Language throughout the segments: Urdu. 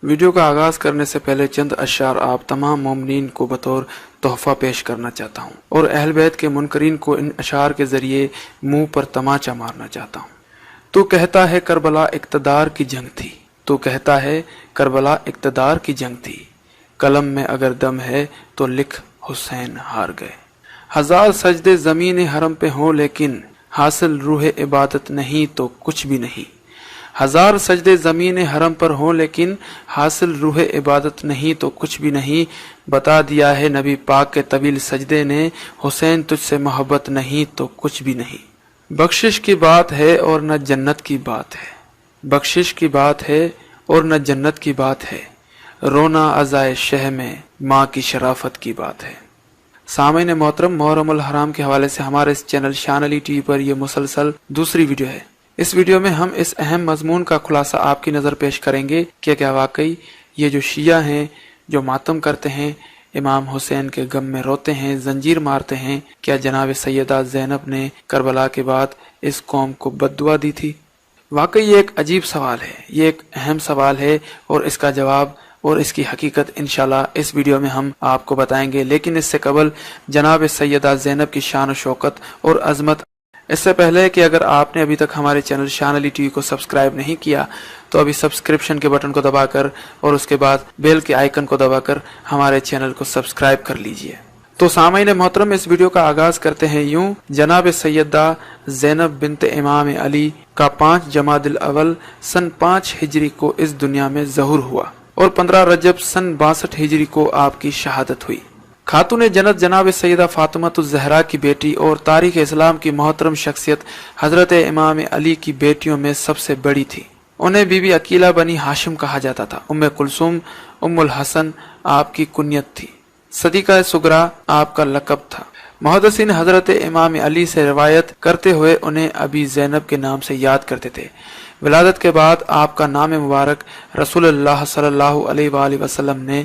ویڈیو کا آغاز کرنے سے پہلے چند اشعار آپ تمام مومنین کو بطور تحفہ پیش کرنا چاہتا ہوں اور اہل بیت کے منکرین کو ان اشعار کے ذریعے منہ پر تماچا مارنا چاہتا ہوں۔ تو کہتا ہے کربلا اقتدار کی جنگ تھی، تو کہتا ہے کربلا اقتدار کی جنگ تھی، قلم میں اگر دم ہے تو لکھ حسین ہار گئے۔ ہزار سجدے زمین حرم پہ ہوں لیکن حاصل روح عبادت نہیں تو کچھ بھی نہیں۔ ہزار سجدے زمین حرم پر ہوں لیکن حاصل روح عبادت نہیں تو کچھ بھی نہیں۔ بتا دیا ہے نبی پاک کے طویل سجدے نے، حسین تجھ سے محبت نہیں تو کچھ بھی نہیں۔ بخشش کی بات ہے اور نہ جنت کی بات ہے، بخشش کی بات ہے اور نہ جنت کی بات ہے، رونا عزائے شہ میں ماں کی شرافت کی بات ہے۔ سامعین محترم، محرم الحرام کے حوالے سے ہمارے اس چینل شان علی ٹی وی پر یہ مسلسل دوسری ویڈیو ہے۔ اس ویڈیو میں ہم اس اہم مضمون کا خلاصہ آپ کی نظر پیش کریں گے کہ کیا واقعی یہ جو شیعہ ہیں جو ماتم کرتے ہیں، امام حسین کے غم میں روتے ہیں، زنجیر مارتے ہیں، کیا جناب سیدہ زینب نے کربلا کے بعد اس قوم کو بد دعا دی تھی؟ واقعی یہ ایک عجیب سوال ہے، یہ ایک اہم سوال ہے اور اس کا جواب اور اس کی حقیقت انشاءاللہ اس ویڈیو میں ہم آپ کو بتائیں گے۔ لیکن اس سے قبل جناب سیدہ زینب کی شان و شوکت اور عظمت، اس سے پہلے کہ اگر آپ نے ابھی تک ہمارے چینل شان علی ٹی وی کو سبسکرائب نہیں کیا تو ابھی سبسکرپشن کے بٹن کو دبا کر اور اس کے بعد بیل کے آئیکن کو دبا کر ہمارے چینل کو سبسکرائب کر لیجئے۔ تو سامعین محترم، اس ویڈیو کا آغاز کرتے ہیں یوں۔ جناب سیدہ زینب بنت امام علی کا 5 جمادی الاول سن 5 ہجری کو اس دنیا میں ظہور ہوا اور 15 رجب سن 62 ہجری کو آپ کی شہادت ہوئی۔ خاتون جنت جناب سیدہ فاطمہ الزہرا کی بیٹی اور تاریخ اسلام کی محترم شخصیت حضرت امام علی کی بیٹیوں میں سب سے بڑی تھی۔ انہیں بی بی عقیلہ بنی ہاشم کہا جاتا تھا۔ ام کلثوم ام الحسن آپ کی کنیت تھی۔ صدیقہ صغرا آپ کا لقب تھا۔ محدثین حضرت امام علی سے روایت کرتے ہوئے انہیں ابی زینب کے نام سے یاد کرتے تھے۔ ولادت کے بعد آپ کا نام مبارک رسول اللہ صلی اللہ علیہ وآلہ وسلم نے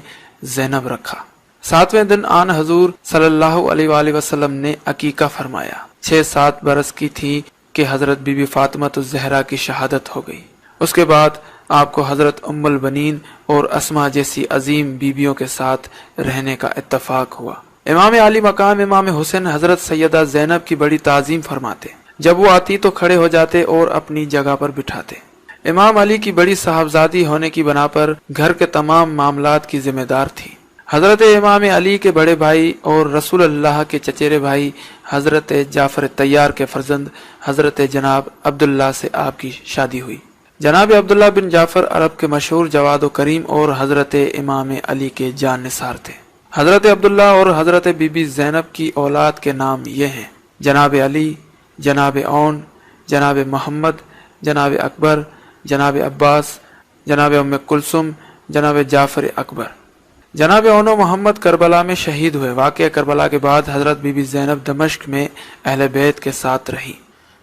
زینب رکھا۔ 7ویں دن آن حضور صلی اللہ علیہ وآلہ وسلم نے عقیقہ فرمایا۔ 6-7 برس کی تھی کہ حضرت بی بی فاطمہ الزہرا کی شہادت ہو گئی۔ اس کے بعد آپ کو حضرت ام البنین اور اسما جیسی عظیم بیبیوں کے ساتھ رہنے کا اتفاق ہوا۔ امام علی مقام امام حسین حضرت سیدہ زینب کی بڑی تعظیم فرماتے، جب وہ آتی تو کھڑے ہو جاتے اور اپنی جگہ پر بٹھاتے۔ امام علی کی بڑی صاحبزادی ہونے کی بنا پر گھر کے تمام معاملات کی ذمہ دار تھی۔ حضرت امام علی کے بڑے بھائی اور رسول اللہ کے چچیرے بھائی حضرت جعفر طیار کے فرزند حضرت جناب عبداللہ سے آپ کی شادی ہوئی۔ جناب عبداللہ بن جعفر عرب کے مشہور جواد و کریم اور حضرت امام علی کے جان نثار تھے۔ حضرت عبداللہ اور حضرت بی بی زینب کی اولاد کے نام یہ ہیں: جناب علی، جناب اون، جناب محمد، جناب اکبر، جناب عباس، جناب ام کلثوم، جناب جعفر اکبر۔ جناب اون و محمد کربلا میں شہید ہوئے۔ واقعہ کربلا کے بعد حضرت بی بی زینب دمشق میں اہل بیت کے ساتھ رہی۔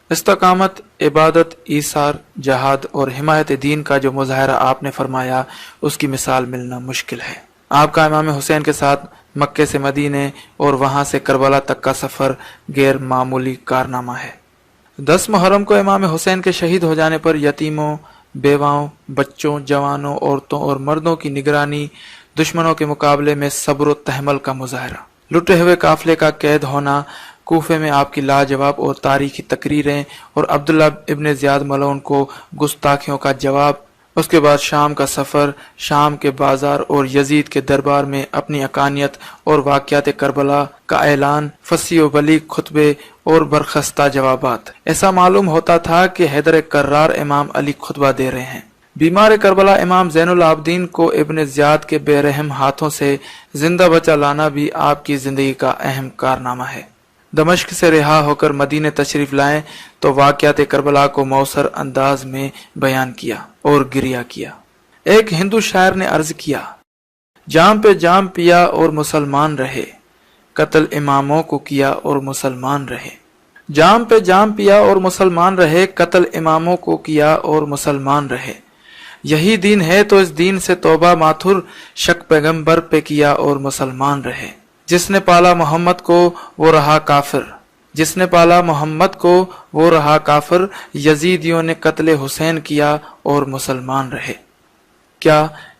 استقامت، عبادت، ایثار، جہاد اور حمایت دین کا جو مظاہرہ آپ نے فرمایا، اس کی مثال ملنا مشکل ہے۔ آپ کا امام حسین کے ساتھ مکے سے مدینے اور وہاں سے کربلا تک کا سفر غیر معمولی کارنامہ ہے۔ 10 محرم کو امام حسین کے شہید ہو جانے پر یتیموں، بیواؤں، بچوں، جوانوں، عورتوں اور مردوں کی نگرانی، دشمنوں کے مقابلے میں صبر و تحمل کا مظاہرہ، لٹے ہوئے قافلے کا قید ہونا، کوفے میں آپ کی لاجواب اور تاریخی تقریریں اور عبداللہ ابن زیاد ملعون کو گستاخیوں کا جواب، اس کے بعد شام کا سفر، شام کے بازار اور یزید کے دربار میں اپنی اقانیت اور واقعات کربلا کا اعلان، فصیح و بلیغ خطبے اور برخستہ جوابات۔ ایسا معلوم ہوتا تھا کہ حیدر کرار امام علی خطبہ دے رہے ہیں۔ بیمار کربلا امام زین العابدین کو ابن زیاد کے بے رحم ہاتھوں سے زندہ بچا لانا بھی آپ کی زندگی کا اہم کارنامہ ہے۔ دمشق سے رہا ہو کر مدینے تشریف لائیں تو واقعات کربلا کو مؤثر انداز میں بیان کیا اور گریہ کیا۔ ایک ہندو شاعر نے عرض کیا: جام پہ جام پیا اور مسلمان رہے، قتل اماموں کو کیا اور مسلمان رہے۔ جام پہ جام پیا اور مسلمان رہے، قتل اماموں کو کیا اور مسلمان رہے۔ یہی دین ہے تو اس دین سے توبہ ماتھر، شک پیغمبر پہ کیا اور مسلمان رہے۔ جس نے پالا محمد کو وہ رہا کافر، جس نے پالا محمد کو وہ رہا کافر، یزیدیوں نے قتل حسین کیا اور مسلمان رہے۔ کیا